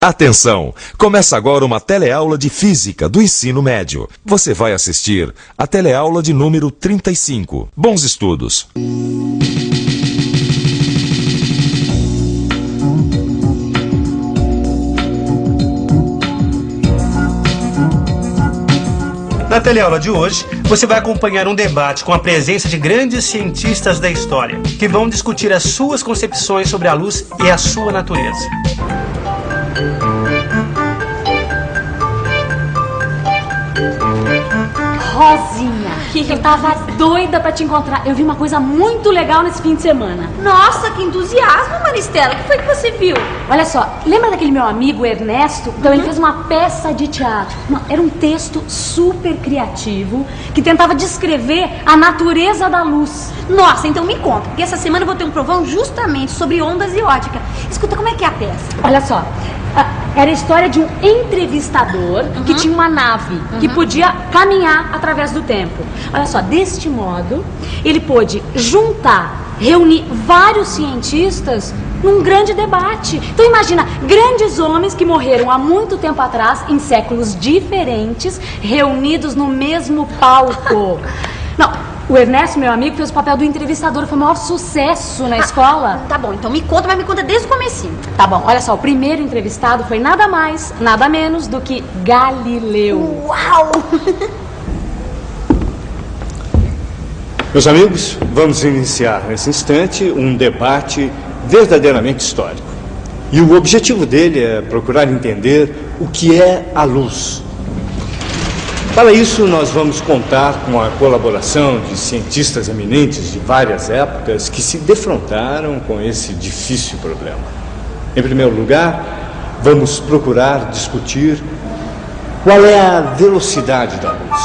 Atenção! Começa agora uma teleaula de Física do ensino médio. Você vai assistir a teleaula de número 35. Bons estudos! Na teleaula de hoje, você vai acompanhar um debate com a presença de grandes cientistas da história, que vão discutir as suas concepções sobre a luz e a sua natureza. Rosinha, eu tava doida pra te encontrar. Eu vi uma coisa muito legal nesse fim de semana. Nossa, que entusiasmo, Maristela. O que foi que você viu? Olha só, lembra daquele meu amigo Ernesto? Então ele fez uma peça de teatro. Era um texto super criativo que tentava descrever a natureza da luz. Nossa, então me conta, porque essa semana eu vou ter um provão justamente sobre ondas e ótica. Escuta, como é que é a peça? Olha só, era a história de um entrevistador que tinha uma nave que podia caminhar através do tempo. Olha só, deste modo, ele pôde reunir vários cientistas num grande debate. Então imagina, grandes homens que morreram há muito tempo atrás, em séculos diferentes, reunidos no mesmo palco. Não, o Ernesto, meu amigo, fez o papel do entrevistador, foi o maior sucesso na escola. Tá bom, então me conta, mas me conta desde o comecinho. Tá bom, olha só, o primeiro entrevistado foi nada mais, nada menos do que Galileu. Uau! Meus amigos, vamos iniciar nesse instante um debate verdadeiramente histórico. E o objetivo dele é procurar entender o que é a luz. Para isso, nós vamos contar com a colaboração de cientistas eminentes de várias épocas que se defrontaram com esse difícil problema. Em primeiro lugar, vamos procurar discutir qual é a velocidade da luz.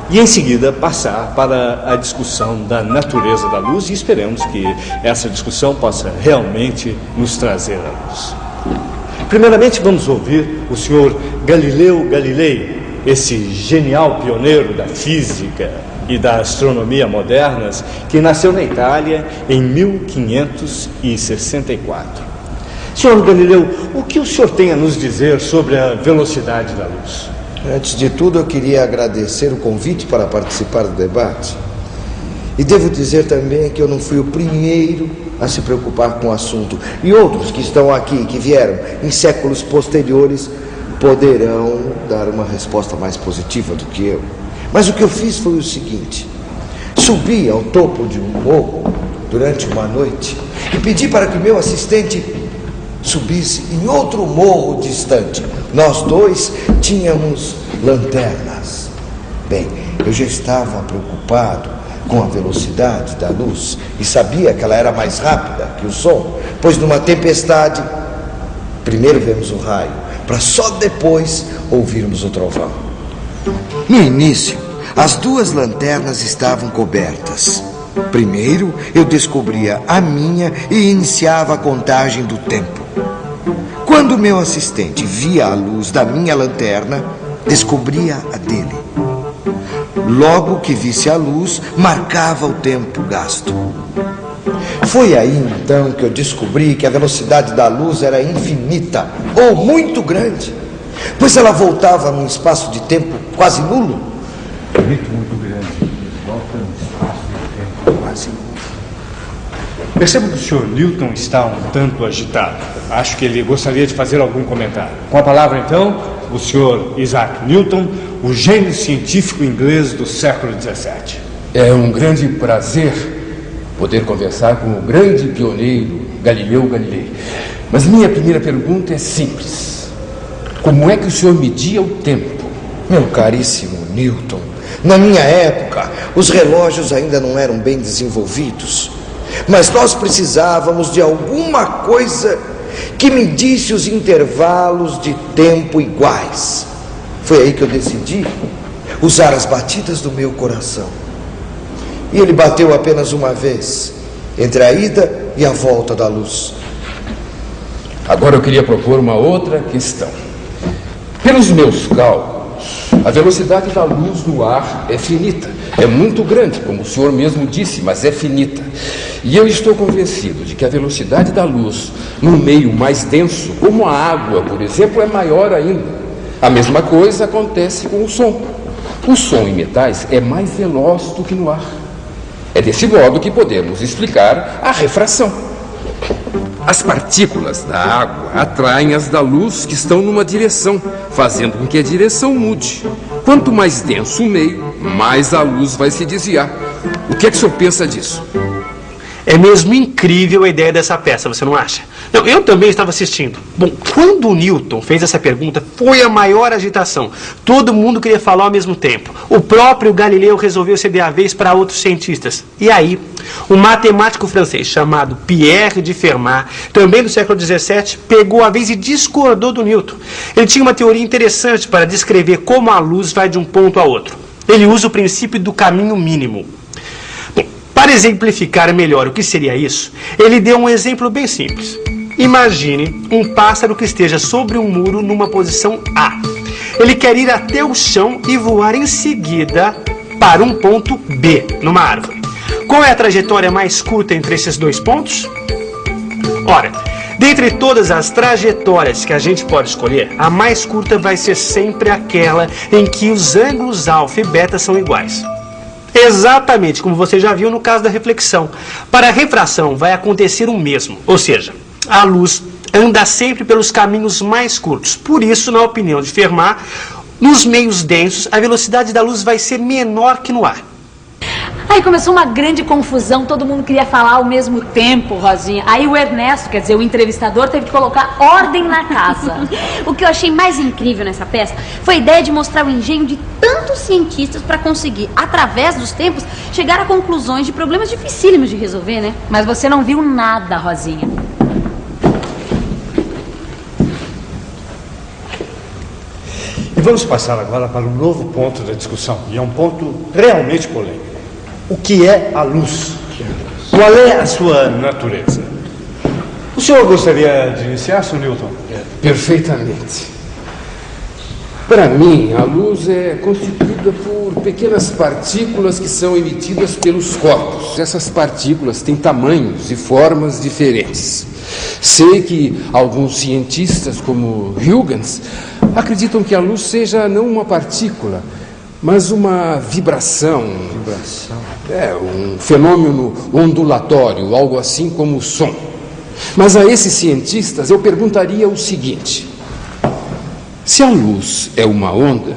E em seguida passar para a discussão da natureza da luz e esperamos que essa discussão possa realmente nos trazer a luz. Primeiramente, vamos ouvir o senhor Galileu Galilei, esse genial pioneiro da física e da astronomia modernas, que nasceu na Itália em 1564. Senhor Galileu, o que o senhor tem a nos dizer sobre a velocidade da luz? Antes de tudo, eu queria agradecer o convite para participar do debate. E devo dizer também que eu não fui o primeiro a se preocupar com o assunto. E outros que estão aqui, que vieram em séculos posteriores, poderão dar uma resposta mais positiva do que eu. Mas o que eu fiz foi o seguinte: subi ao topo de um morro durante uma noite e pedi para que meu assistente subisse em outro morro distante. Nós dois tínhamos lanternas. Bem, eu já estava preocupado com a velocidade da luz e sabia que ela era mais rápida que o som, pois numa tempestade, primeiro vemos o raio, para só depois ouvirmos o trovão. No início, as duas lanternas estavam cobertas. Primeiro, eu descobria a minha e iniciava a contagem do tempo. Quando meu assistente via a luz da minha lanterna, descobria a dele. Logo que visse a luz, marcava o tempo gasto. Foi aí então que eu descobri que a velocidade da luz era infinita, ou muito grande, pois ela voltava num espaço de tempo quase nulo. Muito grande, volta num espaço de tempo quase nulo. Percebo que o senhor Newton está um tanto agitado. Acho que ele gostaria de fazer algum comentário. Com a palavra então, o senhor Isaac Newton, o gênio científico inglês do século XVII. É um grande prazer poder conversar com o grande pioneiro Galileu Galilei. Mas minha primeira pergunta é simples. Como é que o senhor media o tempo? Meu caríssimo Newton, na minha época, os relógios ainda não eram bem desenvolvidos. Mas nós precisávamos de alguma coisa que medisse os intervalos de tempo iguais. Foi aí que eu decidi usar as batidas do meu coração. E ele bateu apenas uma vez, entre a ida e a volta da luz. Agora eu queria propor uma outra questão. Pelos meus cálculos, a velocidade da luz no ar é finita. é muito grande, como o senhor mesmo disse, mas é finita. E eu estou convencido de que a velocidade da luz num meio mais denso, como a água, por exemplo, é maior ainda. A mesma coisa acontece com o som. O som em metais é mais veloz do que no ar. É desse modo que podemos explicar a refração. As partículas da água atraem as da luz que estão numa direção, fazendo com que a direção mude. Quanto mais denso o meio, mais a luz vai se desviar. O que é que o senhor pensa disso? É mesmo incrível a ideia dessa peça, você não acha? Não, eu também estava assistindo. Bom, quando o Newton fez essa pergunta, foi a maior agitação. Todo mundo queria falar ao mesmo tempo. O próprio Galileu resolveu ceder a vez para outros cientistas. E aí, um matemático francês chamado Pierre de Fermat, também do século XVII, pegou a vez e discordou do Newton. Ele tinha uma teoria interessante para descrever como a luz vai de um ponto a outro. Ele usa o princípio do caminho mínimo. Para exemplificar melhor o que seria isso, ele deu um exemplo bem simples. Imagine um pássaro que esteja sobre um muro numa posição A. Ele quer ir até o chão e voar em seguida para um ponto B, numa árvore. Qual é a trajetória mais curta entre esses dois pontos? Ora, dentre todas as trajetórias que a gente pode escolher, a mais curta vai ser sempre aquela em que os ângulos alfa e beta são iguais. Exatamente como você já viu no caso da reflexão. Para a refração vai acontecer o mesmo, ou seja, a luz anda sempre pelos caminhos mais curtos. Por isso, na opinião de Fermat, nos meios densos a velocidade da luz vai ser menor que no ar. Aí começou uma grande confusão, todo mundo queria falar ao mesmo tempo, Rosinha. Aí o Ernesto, quer dizer, o entrevistador, teve que colocar ordem na casa. O que eu achei mais incrível nessa peça foi a ideia de mostrar o engenho de tantos cientistas para conseguir, através dos tempos, chegar a conclusões de problemas dificílimos de resolver, né? Mas você não viu nada, Rosinha. E vamos passar agora para um novo ponto da discussão, e é um ponto realmente polêmico. O que é a luz? Qual é a sua natureza? O senhor gostaria de iniciar, Sr. Newton? Perfeitamente. Para mim, a luz é constituída por pequenas partículas que são emitidas pelos corpos. Essas partículas têm tamanhos e formas diferentes. Sei que alguns cientistas, como Huygens, acreditam que a luz seja não uma partícula, mas uma vibração. É, um fenômeno ondulatório, algo assim como o som. Mas a esses cientistas eu perguntaria o seguinte: se a luz é uma onda,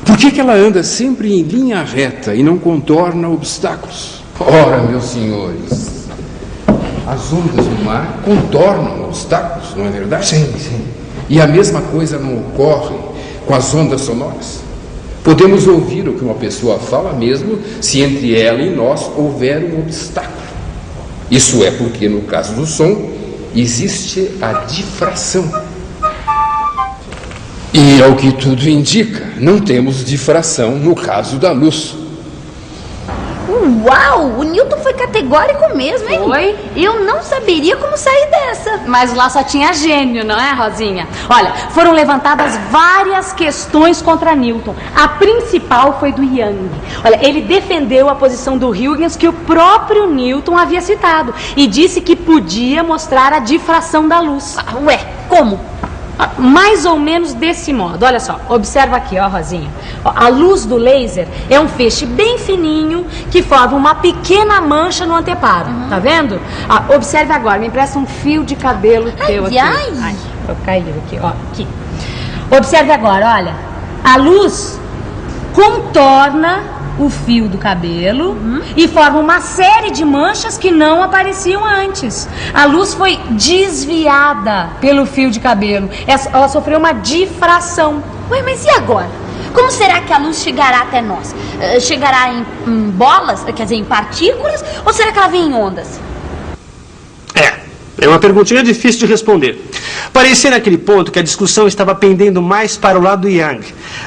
por que ela anda sempre em linha reta e não contorna obstáculos? Ora, meus senhores, as ondas do mar contornam obstáculos, não é verdade? Sim, sim. E a mesma coisa não ocorre com as ondas sonoras. Podemos ouvir o que uma pessoa fala mesmo se entre ela e nós houver um obstáculo. Isso é porque, no caso do som, existe a difração. E, ao que tudo indica, não temos difração no caso da luz. Uau, o Newton foi categórico mesmo, hein? Foi? Eu não saberia como sair dessa. Mas lá só tinha gênio, não é, Rosinha? Olha, foram levantadas várias questões contra Newton. A principal foi do Young. Olha, ele defendeu a posição do Huygens que o próprio Newton havia citado e disse que podia mostrar a difração da luz. Ué, como? Mais ou menos desse modo. Olha só, observa aqui, ó, Rosinha. Ó, a luz do laser é um feixe bem fininho que forma uma pequena mancha no anteparo. Tá vendo? Observe agora, me empresta um fio de cabelo teu aqui. Ai, caiu aqui, ó. Aqui. Observe agora, olha. A luz contorna o fio do cabelo e forma uma série de manchas que não apareciam antes. A luz foi desviada pelo fio de cabelo. Ela sofreu uma difração. Ué, mas e agora? Como será que a luz chegará até nós? Chegará em bolas, quer dizer, em partículas? Ou será que ela vem em ondas? É uma perguntinha difícil de responder. Parecia naquele ponto que a discussão estava pendendo mais para o lado do Young.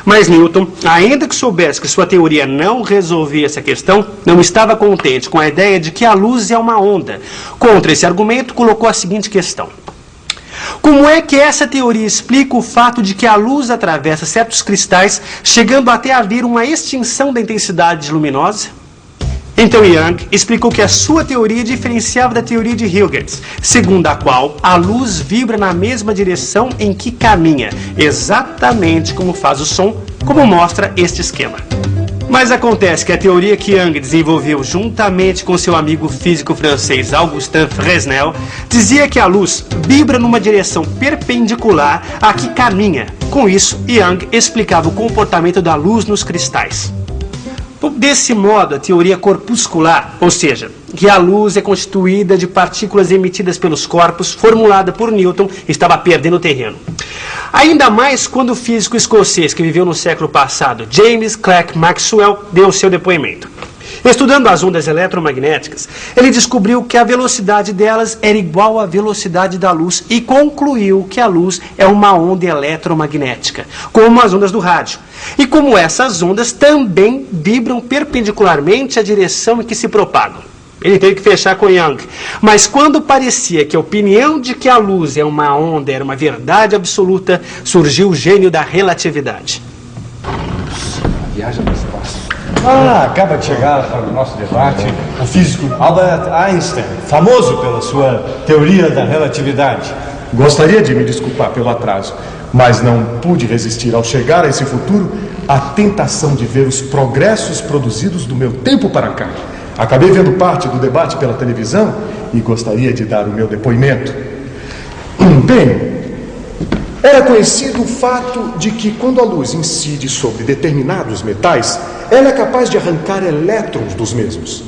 Mas Newton, ainda que soubesse que sua teoria não resolvia essa questão, não estava contente com a ideia de que a luz é uma onda. Contra esse argumento, colocou a seguinte questão: Como é que essa teoria explica o fato de que a luz atravessa certos cristais, chegando até haver uma extinção da intensidade luminosa? Então Young explicou que a sua teoria diferenciava da teoria de Huygens, segundo a qual a luz vibra na mesma direção em que caminha, exatamente como faz o som, como mostra este esquema. Mas acontece que a teoria que Young desenvolveu juntamente com seu amigo físico francês Augustin Fresnel dizia que a luz vibra numa direção perpendicular à que caminha. Com isso, Young explicava o comportamento da luz nos cristais. Desse modo, a teoria corpuscular, ou seja, que a luz é constituída de partículas emitidas pelos corpos, formulada por Newton, estava perdendo terreno. Ainda mais quando o físico escocês que viveu no século passado, James Clerk Maxwell, deu seu depoimento. Estudando as ondas eletromagnéticas, ele descobriu que a velocidade delas era igual à velocidade da luz e concluiu que a luz é uma onda eletromagnética, como as ondas do rádio. E como essas ondas também vibram perpendicularmente à direção em que se propagam. Ele teve que fechar com Young. Mas quando parecia que a opinião de que a luz é uma onda era uma verdade absoluta, surgiu o gênio da relatividade. Viaja no espaço. Acaba de chegar para o nosso debate o físico Albert Einstein, famoso pela sua teoria da relatividade. Gostaria de me desculpar pelo atraso, mas não pude resistir ao chegar a esse futuro à tentação de ver os progressos produzidos do meu tempo para cá. Acabei vendo parte do debate pela televisão e gostaria de dar o meu depoimento. Bem, era conhecido o fato de que quando a luz incide sobre determinados metais, ela é capaz de arrancar elétrons dos mesmos.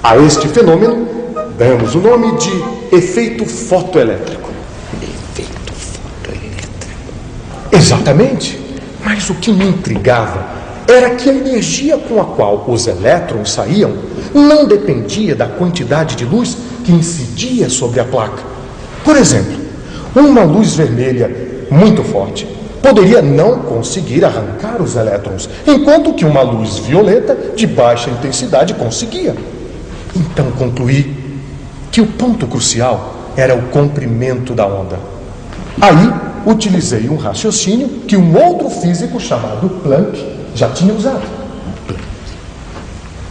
A este fenômeno damos o nome de efeito fotoelétrico. Efeito fotoelétrico. Exatamente. Mas o que me intrigava era que a energia com a qual os elétrons saíam não dependia da quantidade de luz que incidia sobre a placa. Por exemplo, uma luz vermelha muito forte poderia não conseguir arrancar os elétrons, enquanto que uma luz violeta de baixa intensidade conseguia. Então concluí que o ponto crucial era o comprimento da onda. Aí utilizei um raciocínio que um outro físico chamado Planck já tinha usado.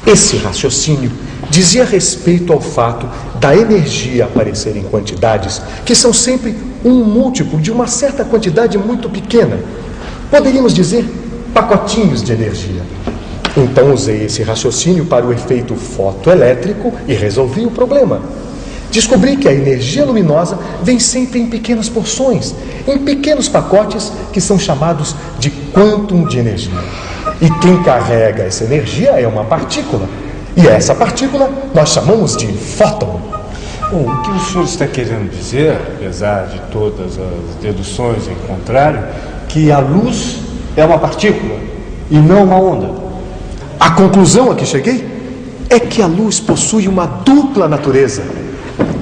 Esse raciocínio dizia respeito ao fato da energia aparecer em quantidades que são sempre um múltiplo de uma certa quantidade muito pequena. Poderíamos dizer pacotinhos de energia. Então usei esse raciocínio para o efeito fotoelétrico e resolvi o problema. Descobri que a energia luminosa vem sempre em pequenas porções, em pequenos pacotes que são chamados de quantum de energia. E quem carrega essa energia é uma partícula. E essa partícula nós chamamos de fóton. Bom, o que o senhor está querendo dizer, apesar de todas as deduções em contrário, que a luz é uma partícula e não uma onda? A conclusão a que cheguei é que a luz possui uma dupla natureza.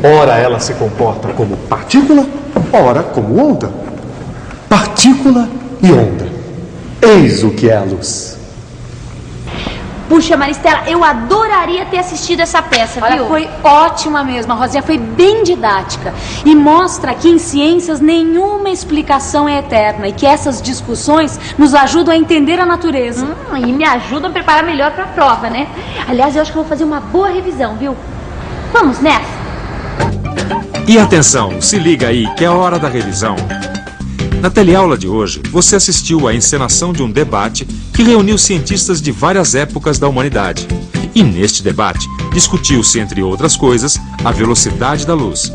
Ora ela se comporta como partícula, ora como onda. Partícula e onda. Eis o que é a luz. Puxa, Maristela, eu adoraria ter assistido essa peça, Olha, viu? foi ótima mesmo, a Rosinha foi bem didática. E mostra que em ciências nenhuma explicação é eterna e que essas discussões nos ajudam a entender a natureza. E me ajudam a preparar melhor pra prova, né? Aliás, eu acho que eu vou fazer uma boa revisão, viu? Vamos nessa? E atenção, se liga aí que é hora da revisão. Na teleaula de hoje, você assistiu à encenação de um debate que reuniu cientistas de várias épocas da humanidade. E neste debate, discutiu-se, entre outras coisas, a velocidade da luz.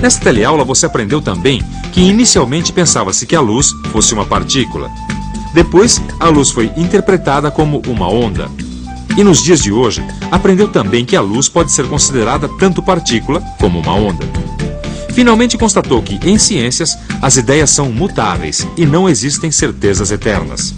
Nesta teleaula você aprendeu também que inicialmente pensava-se que a luz fosse uma partícula. Depois, a luz foi interpretada como uma onda. E nos dias de hoje, aprendeu também que a luz pode ser considerada tanto partícula como uma onda. Finalmente constatou que, em ciências, as ideias são mutáveis e não existem certezas eternas.